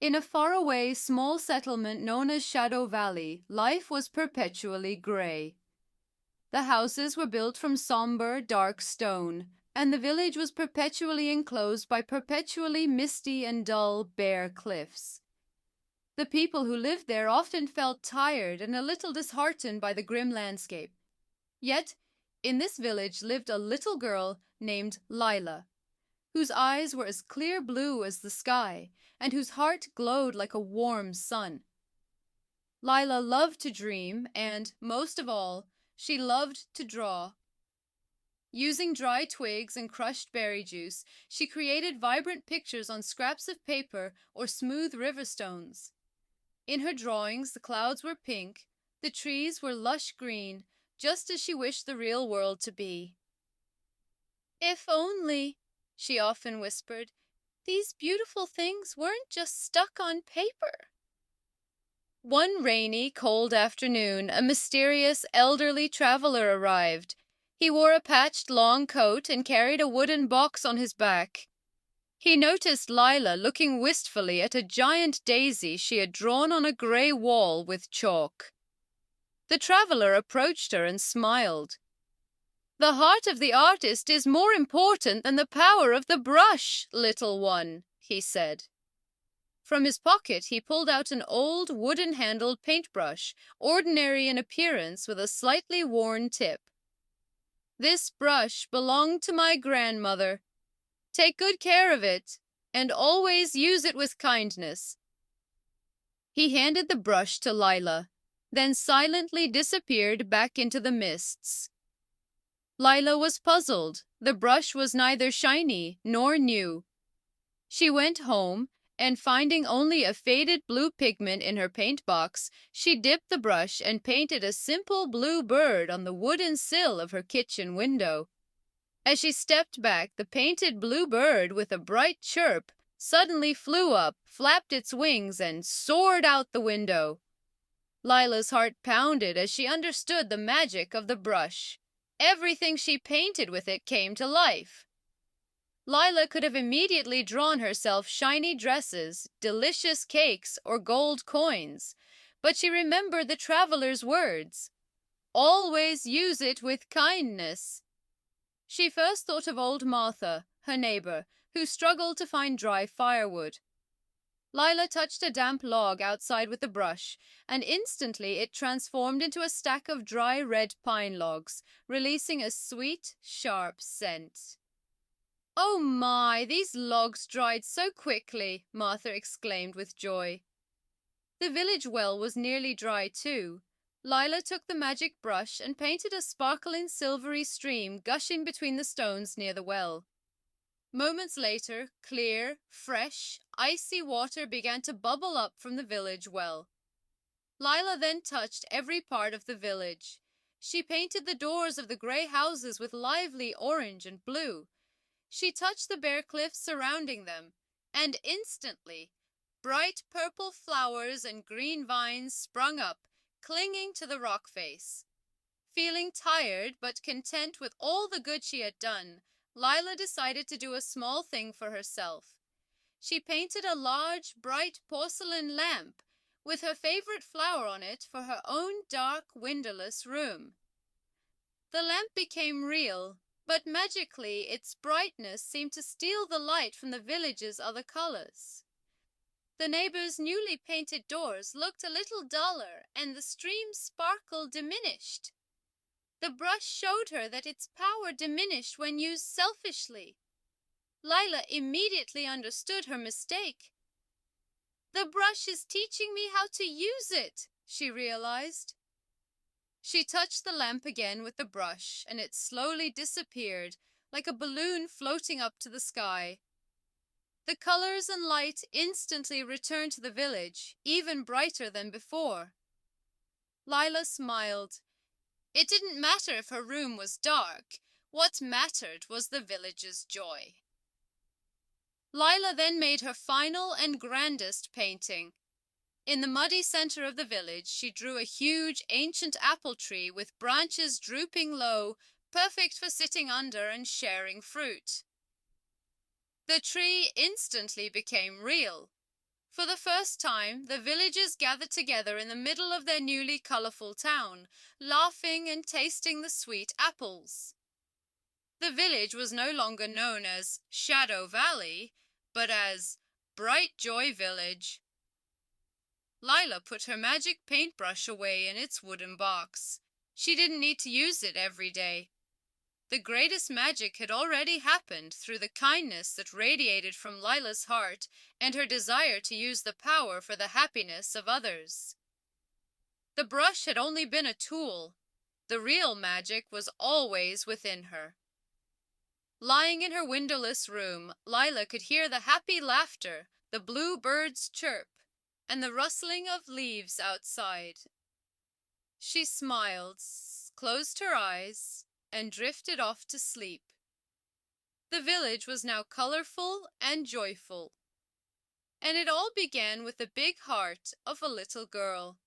In a faraway small settlement known as Shadow Valley, life was perpetually gray. The houses were built from somber, dark stone, and the village was perpetually enclosed by perpetually misty and dull, bare cliffs. The people who lived there often felt tired and a little disheartened by the grim landscape. Yet, in this village lived a little girl named Lila, whose eyes were as clear blue as the sky, and whose heart glowed like a warm sun. Lila loved to dream, and, most of all, she loved to draw. Using dry twigs and crushed berry juice, she created vibrant pictures on scraps of paper or smooth river stones. In her drawings, the clouds were pink, the trees were lush green, just as she wished the real world to be. "If only," she often whispered, "these beautiful things weren't just stuck on paper." One rainy, cold afternoon, a mysterious, elderly traveler arrived. He wore a patched long coat and carried a wooden box on his back. He noticed Lila looking wistfully at a giant daisy she had drawn on a gray wall with chalk. The traveler approached her and smiled. "The heart of the artist is more important than the power of the brush, little one," he said. From his pocket he pulled out an old wooden-handled paintbrush, ordinary in appearance with a slightly worn tip. "This brush belonged to my grandmother. Take good care of it, and always use it with kindness." He handed the brush to Lila, then silently disappeared back into the mists. Lila was puzzled. The brush was neither shiny nor new. She went home, and finding only a faded blue pigment in her paint box, she dipped the brush and painted a simple blue bird on the wooden sill of her kitchen window. As she stepped back, the painted blue bird, with a bright chirp, suddenly flew up, flapped its wings, and soared out the window. Lila's heart pounded as she understood the magic of the brush. Everything she painted with it came to life. Lila could have immediately drawn herself shiny dresses, delicious cakes, or gold coins, but she remembered the traveler's words, "Always use it with kindness." She first thought of old Martha, her neighbor, who struggled to find dry firewood. Lila touched a damp log outside with the brush, and instantly it transformed into a stack of dry red pine logs, releasing a sweet, sharp scent. "Oh my, these logs dried so quickly," Martha exclaimed with joy. The village well was nearly dry too. Lila took the magic brush and painted a sparkling silvery stream gushing between the stones near the well. Moments later, clear, fresh, icy water began to bubble up from the village well. Lila then touched every part of the village. She painted the doors of the gray houses with lively orange and blue. She touched the bare cliffs surrounding them, and instantly, bright purple flowers and green vines sprung up, clinging to the rock face. Feeling tired but content with all the good she had done, Lila decided to do a small thing for herself. She painted a large, bright porcelain lamp with her favorite flower on it for her own dark, windowless room. The lamp became real, but magically its brightness seemed to steal the light from the village's other colors. The neighbors' newly painted doors looked a little duller, and the stream's sparkle diminished. The brush showed her that its power diminished when used selfishly. Lila immediately understood her mistake. "The brush is teaching me how to use it," she realized. She touched the lamp again with the brush, and it slowly disappeared, like a balloon floating up to the sky. The colors and light instantly returned to the village, even brighter than before. Lila smiled. It didn't matter if her room was dark. What mattered was the village's joy. Lila then made her final and grandest painting. In the muddy center of the village, she drew a huge, ancient apple tree with branches drooping low, perfect for sitting under and sharing fruit. The tree instantly became real. For the first time, the villagers gathered together in the middle of their newly colorful town, laughing and tasting the sweet apples. The village was no longer known as Shadow Valley, but as Bright Joy Village. Lila put her magic paintbrush away in its wooden box. She didn't need to use it every day. The greatest magic had already happened through the kindness that radiated from Lila's heart and her desire to use the power for the happiness of others. The brush had only been a tool. The real magic was always within her. Lying in her windowless room, Lila could hear the happy laughter, the blue birds chirp, and the rustling of leaves outside. She smiled, closed her eyes, and drifted off to sleep. The village was now colorful and joyful, and it all began with the big heart of a little girl.